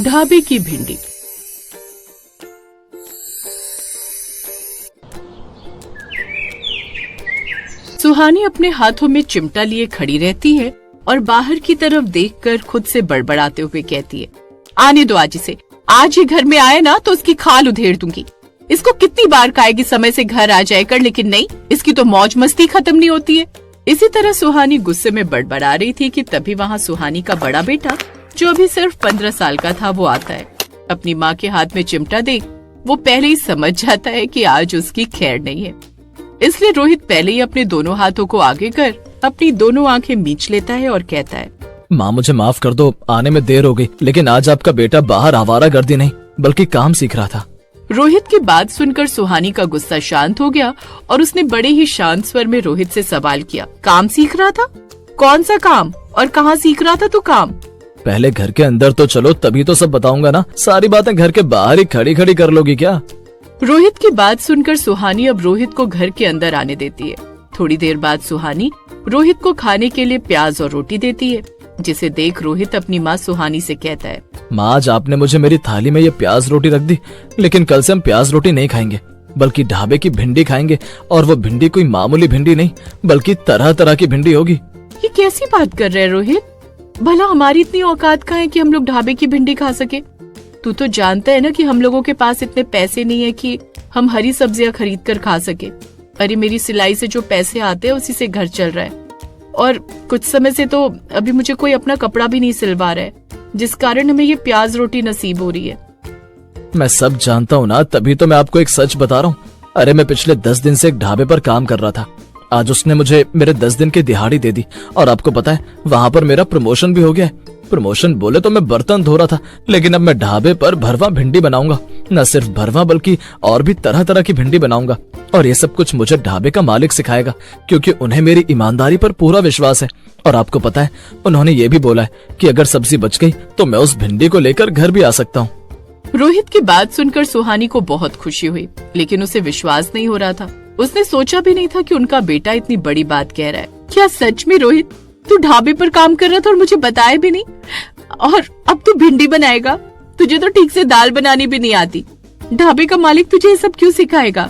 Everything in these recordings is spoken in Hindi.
ढाबे की भिंडी। सुहानी अपने हाथों में चिमटा लिए खड़ी रहती है और बाहर की तरफ देखकर खुद से बड़बड़ाते हुए कहती है, आने दो आज इसे, आज ये घर में आए ना तो उसकी खाल उधेड़ दूंगी। इसको कितनी बार कहेगी समय से घर आ जाए कर, लेकिन नहीं, इसकी तो मौज मस्ती खत्म नहीं होती है। इसी तरह सुहानी गुस्से में बड़बड़ा रही थी कि तभी वहाँ सुहानी का बड़ा बेटा, जो अभी सिर्फ 15 साल का था, वो आता है। अपनी माँ के हाथ में चिमटा देख वो पहले ही समझ जाता है कि आज उसकी खैर नहीं है। इसलिए रोहित पहले ही अपने दोनों हाथों को आगे कर अपनी दोनों आंखें मींच लेता है और कहता है, माँ मुझे माफ कर दो, आने में देर हो गई, लेकिन आज आपका बेटा बाहर आवारागर्दी नहीं बल्कि काम सीख रहा था। रोहित की बात सुनकर सुहानी का गुस्सा शांत हो गया और उसने बड़े ही शांत स्वर में रोहित से सवाल किया, काम सीख रहा था? कौन सा काम और कहाँ सीख रहा था तू काम? पहले घर के अंदर तो चलो, तभी तो सब बताऊंगा ना। सारी बातें घर के बाहर ही खड़ी खड़ी कर लोगी क्या? रोहित की बात सुनकर सुहानी अब रोहित को घर के अंदर आने देती है। थोड़ी देर बाद सुहानी रोहित को खाने के लिए प्याज और रोटी देती है, जिसे देख रोहित अपनी माँ सुहानी से कहता है, माँ आज आपने मुझे मेरी थाली में ये प्याज रोटी रख दी, लेकिन कल से हम प्याज रोटी नहीं खाएंगे बल्कि ढाबे की भिंडी खाएंगे। और वो भिंडी कोई मामूली भिंडी नहीं बल्कि तरह तरह की भिंडी होगी। ये कैसी बात कर रहे हैं रोहित? भला हमारी इतनी औकात कहाँ है कि हम लोग ढाबे की भिंडी खा सके? तू तो जानता है ना कि हम लोगों के पास इतने पैसे नहीं है कि हम हरी सब्जियां खरीद कर खा सके। अरे मेरी सिलाई से जो पैसे आते हैं उसी से घर चल रहा है, और कुछ समय से तो अभी मुझे कोई अपना कपड़ा भी नहीं सिलवा रहा है, जिस कारण हमें ये प्याज रोटी नसीब हो रही है। मैं सब जानता हूँ ना, तभी तो मैं आपको एक सच बता रहा हूँ। अरे मैं पिछले 10 दिन से एक ढाबे पर काम कर रहा था। आज उसने मुझे मेरे 10 दिन की दिहाड़ी दे दी, और आपको पता है वहाँ पर मेरा प्रमोशन भी हो गया है। प्रमोशन बोले तो मैं बर्तन धो रहा था, लेकिन अब मैं ढाबे पर भरवा भिंडी बनाऊंगा। न सिर्फ भरवा बल्कि और भी तरह तरह की भिंडी बनाऊंगा, और ये सब कुछ मुझे ढाबे का मालिक सिखाएगा, क्योंकि उन्हें मेरी ईमानदारी पर पूरा विश्वास है। और आपको पता है उन्होंने ये भी बोला है कि अगर सब्जी बच गई तो मैं उस भिंडी को लेकर घर भी आ सकता हूँ। रोहित की बात सुनकर सुहानी को बहुत खुशी हुई, लेकिन उसे विश्वास नहीं हो रहा था। उसने सोचा भी नहीं था कि उनका बेटा इतनी बड़ी बात कह रहा है। क्या सच में रोहित तू ढाबे पर काम कर रहा था और मुझे बताया भी नहीं? और अब तू भिंडी बनाएगा? तुझे तो ठीक से दाल बनानी भी नहीं आती। ढाबे का मालिक तुझे ये सब क्यों सिखाएगा?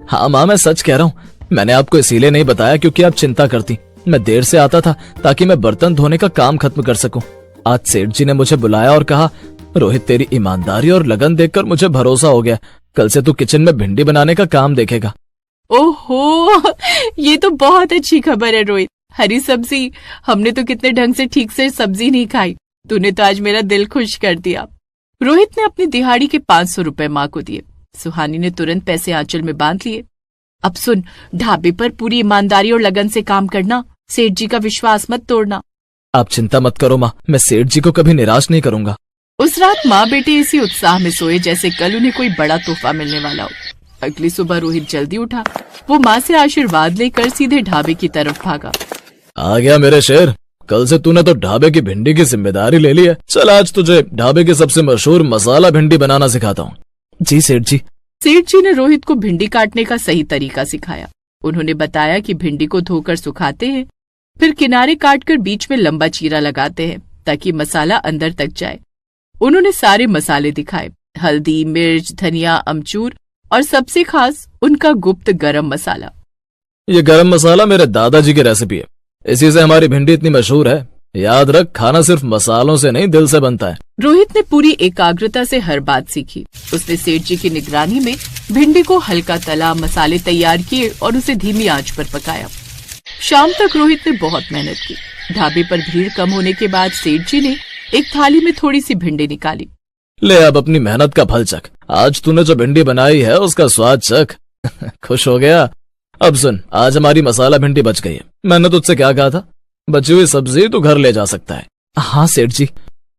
हाँ माँ, मैं सच कह रहा हूँ। मैंने आपको इसीलिए नहीं बताया क्योंकि आप चिंता करती। मैं देर से आता था ताकि मैं बर्तन धोने का काम खत्म कर सकूं। आज सेठ जी ने मुझे बुलाया और कहा, रोहित तेरी ईमानदारी और लगन देखकर मुझे भरोसा हो गया, कल से तू किचन में भिंडी बनाने का काम देखेगा। ओहो, ये तो बहुत अच्छी खबर है रोहित। हरी सब्जी, हमने तो कितने ढंग से ठीक से सब्जी नहीं खाई। तूने तो आज मेरा दिल खुश कर दिया। रोहित ने अपनी दिहाड़ी के 500 रुपए माँ को दिए। सुहानी ने तुरंत पैसे आंचल में बांध लिए। अब सुन, ढाबे पर पूरी ईमानदारी और लगन से काम करना, सेठ जी का विश्वास मत तोड़ना। आप चिंता मत करो माँ, मैं सेठ जी को कभी निराश नहीं करूंगा। उस रात माँ बेटे इसी उत्साह में सोए जैसे कल उन्हें कोई बड़ा तोहफा मिलने वाला हो। अगली सुबह रोहित जल्दी उठा। वो माँ से आशीर्वाद लेकर सीधे ढाबे की तरफ भागा। आ गया मेरे शेर, कल से तूने तो ढाबे की भिंडी की जिम्मेदारी ले ली है। चल आज तुझे ढाबे की सबसे मशहूर मसाला भिंडी बनाना सिखाता हूँ। जी सेठ जी। सेठ जी ने रोहित को भिंडी काटने का सही तरीका सिखाया। उन्होंने बताया कि भिंडी को धोकर सुखाते हैं, फिर किनारे काटकर बीच में लंबा चीरा लगाते हैं ताकि मसाला अंदर तक जाए। उन्होंने सारे मसाले दिखाए, हल्दी, मिर्च, धनिया, अमचूर और सबसे खास उनका गुप्त गरम मसाला। ये गरम मसाला मेरे दादाजी की रेसिपी है, इसी से हमारी भिंडी इतनी मशहूर है। याद रख, खाना सिर्फ मसालों से नहीं दिल से बनता है। रोहित ने पूरी एकाग्रता से हर बात सीखी। उसने सेठ जी की निगरानी में भिंडी को हल्का तला, मसाले तैयार किए और उसे धीमी आंच पर पकाया। शाम तक रोहित ने बहुत मेहनत की। ढाबे पर भीड़ कम होने के बाद सेठ जी ने एक थाली में थोड़ी सी भिंडी निकाली। ले अब अपनी मेहनत का फल चख। आज तूने जो भिंडी बनाई है उसका स्वाद चख। खुश हो गया? अब सुन, आज हमारी मसाला भिंडी बच गई है। मैंने तुझसे क्या कहा था? बची हुई सब्जी तू घर ले जा सकता है। हाँ सेठ जी।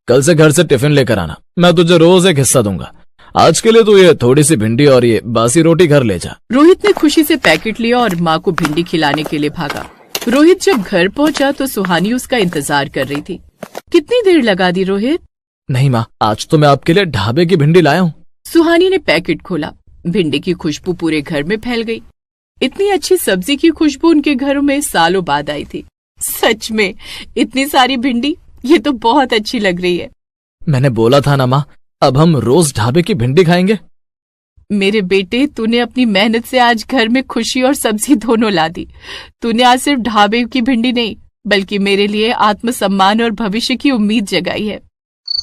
कल से घर से टिफिन लेकर आना, मैं तुझे रोज एक हिस्सा दूंगा। आज के लिए तू ये थोड़ी सी भिंडी और ये बासी रोटी घर ले जा। रोहित ने खुशी से पैकेट लिया और माँ को भिंडी खिलाने के लिए भागा। रोहित जब घर पहुँचा तो सुहानी उसका इंतजार कर रही थी। कितनी देर लगा दी रोहित? नहीं माँ, आज तो मैं आपके लिए ढाबे की भिंडी लाया हूँ। सुहानी ने पैकेट खोला। भिंडी की खुशबू पूरे घर में फैल गई। इतनी अच्छी सब्जी की खुशबू उनके घरों में सालों बाद आई थी। सच में इतनी सारी भिंडी, ये तो बहुत अच्छी लग रही है। मैंने बोला था ना माँ, अब हम रोज ढाबे की भिंडी खाएंगे। मेरे बेटे, तूने अपनी मेहनत से आज घर में खुशी और सब्जी दोनों ला दी। तूने आज सिर्फ ढाबे की भिंडी नहीं, बल्कि मेरे लिए आत्मसम्मान और भविष्य की उम्मीद जगाई है।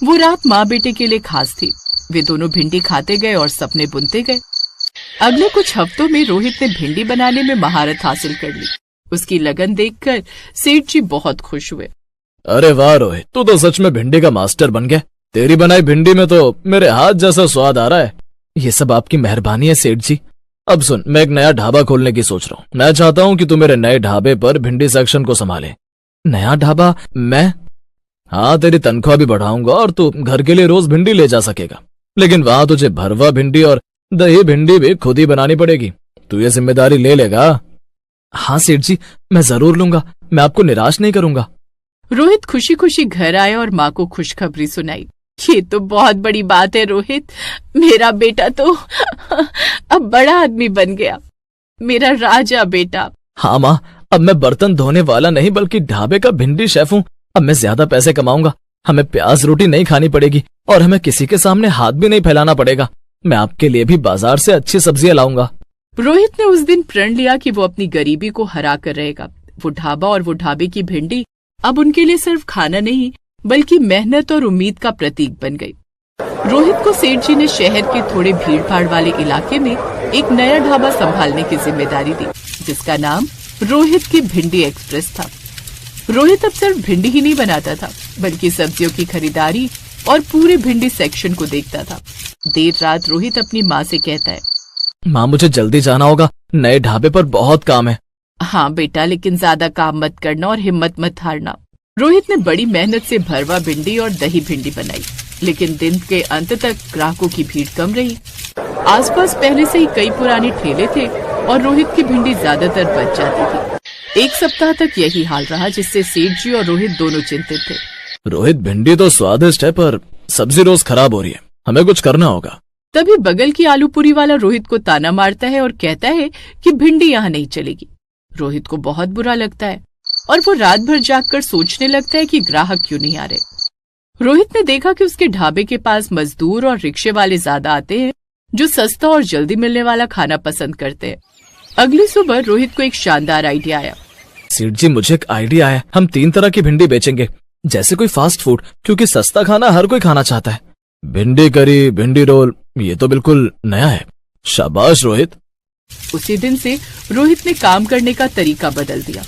वो रात माँ बेटे के लिए खास थी। वे दोनों भिंडी खाते गए और सपने बुनते गए। अगले कुछ हफ्तों में रोहित ने भिंडी बनाने में महारत हासिल कर ली। उसकी लगन देखकर सेठ जी बहुत खुश हुए। अरे वाह रोहित, तू तो सच में भिंडी का मास्टर बन गया। तेरी बनाई भिंडी में तो मेरे हाथ जैसा स्वाद आ रहा है। ये सब आपकी मेहरबानी है सेठ जी। अब सुन, मैं एक नया ढाबा खोलने की सोच रहा हूँ। मैं चाहता हूँ कि तू मेरे नए ढाबे पर भिंडी सेक्शन को संभाले। नया ढाबा? मैं? हाँ, तेरी तनख्वाह भी बढ़ाऊंगा और तू घर के लिए रोज भिंडी ले जा सकेगा। लेकिन वहां तुझे भरवा भिंडी और दही भिंडी भी खुद ही बनानी पड़ेगी। तू ये जिम्मेदारी ले लेगा? हाँ सेठ जी, मैं जरूर लूंगा। मैं आपको निराश नहीं करूंगा। रोहित खुशी खुशी घर आया और माँ को खुशखबरी सुनाई। ये तो बहुत बड़ी बात है रोहित, मेरा बेटा तो अब बड़ा आदमी बन गया, मेरा राजा बेटा। हाँ माँ, अब मैं बर्तन धोने वाला नहीं बल्कि ढाबे का भिंडी शेफ हूँ। अब मैं ज्यादा पैसे कमाऊंगा। हमें प्याज रोटी नहीं खानी पड़ेगी और हमें किसी के सामने हाथ भी नहीं फैलाना पड़ेगा। मैं आपके लिए भी बाजार से अच्छी सब्जियां लाऊंगा। रोहित ने उस दिन प्रण लिया कि वो अपनी गरीबी को हरा कर रहेगा। वो ढाबा और वो ढाबे की भिंडी अब उनके लिए सिर्फ खाना नहीं, बल्कि मेहनत और उम्मीद का प्रतीक बन गई। रोहित को सेठ जी ने शहर के थोड़े भीड़-भाड़ वाले इलाके में एक नया ढाबा संभालने की जिम्मेदारी दी, जिसका नाम रोहित की भिंडी एक्सप्रेस था। रोहित अब सिर्फ भिंडी ही नहीं बनाता था, बल्कि सब्जियों की खरीदारी और पूरे भिंडी सेक्शन को देखता था। देर रात रोहित अपनी माँ से कहता है, माँ मुझे जल्दी जाना होगा, नए ढाबे पर बहुत काम है। हाँ बेटा, लेकिन ज्यादा काम मत करना और हिम्मत मत हारना। रोहित ने बड़ी मेहनत से भरवा भिंडी और दही भिंडी बनाई, लेकिन दिन के अंत तक ग्राहकों की भीड़ कम रही। आसपास पहले से ही कई पुराने ठेले थे और रोहित की भिंडी ज्यादातर बच जाती थी। एक सप्ताह तक यही हाल रहा, जिससे सेठ जी और रोहित दोनों चिंतित थे। रोहित, भिंडी तो स्वादिष्ट है पर सब्जी रोज खराब हो रही है, हमें कुछ करना होगा। तभी बगल की आलू पूरी वाला रोहित को ताना मारता है और कहता है कि भिंडी यहाँ नहीं चलेगी। रोहित को बहुत बुरा लगता है और वो रात भर जागकर सोचने लगता है कि ग्राहक क्यों नहीं आ रहे। रोहित ने देखा कि उसके ढाबे के पास मजदूर और रिक्शे वाले ज्यादा आते हैं, जो सस्ता और जल्दी मिलने वाला खाना पसंद करते हैं। अगली सुबह रोहित को एक शानदार आइडिया आया। सेठ जी, मुझे एक आइडिया है। हम 3 तरह की भिंडी बेचेंगे, जैसे कोई फास्ट फूड, क्योंकि सस्ता खाना हर कोई खाना चाहता है। भिंडी करी, भिंडी रोल, ये तो बिल्कुल नया है। शाबाश रोहित। उसी दिन से रोहित ने काम करने का तरीका बदल दिया।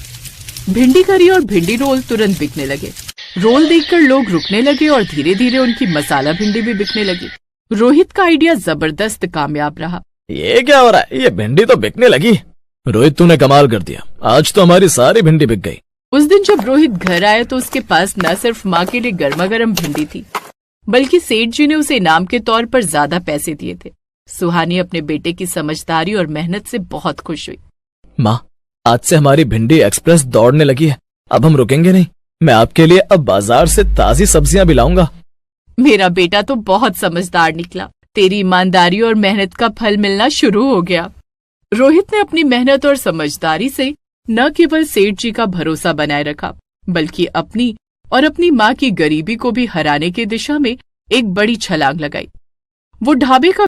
भिंडी करी और भिंडी रोल तुरंत बिकने लगे। रोल देखकर लोग रुकने लगे और धीरे धीरे उनकी मसाला भिंडी भी बिकने लगी। रोहित का आइडिया जबरदस्त कामयाब रहा। ये क्या हो रहा है? ये भिंडी तो बिकने लगी। रोहित, तूने कमाल कर दिया। आज तो हमारी सारी भिंडी बिक गई। उस दिन जब रोहित घर आया तो उसके पास न सिर्फ माँ के लिए गर्मा गर्म भिंडी थी, बल्कि सेठ जी ने उसे इनाम के तौर पर ज्यादा पैसे दिए थे। सुहानी अपने बेटे की समझदारी और मेहनत से बहुत खुश हुई। माँ, आज से हमारी भिंडी एक्सप्रेस दौड़ने लगी है। अब हम रुकेंगे नहीं। मैं आपके लिए अब बाजार से ताजी सब्जियां भी लाऊंगा। मेरा बेटा तो बहुत समझदार निकला। तेरी ईमानदारी और मेहनत का फल मिलना शुरू हो गया। रोहित ने अपनी मेहनत और समझदारी से न केवल सेठ जी का भरोसा बनाए रखा, बल्कि अपनी और अपनी माँ की गरीबी को भी हराने की दिशा में एक बड़ी छलांग लगाई। वो ढाबे का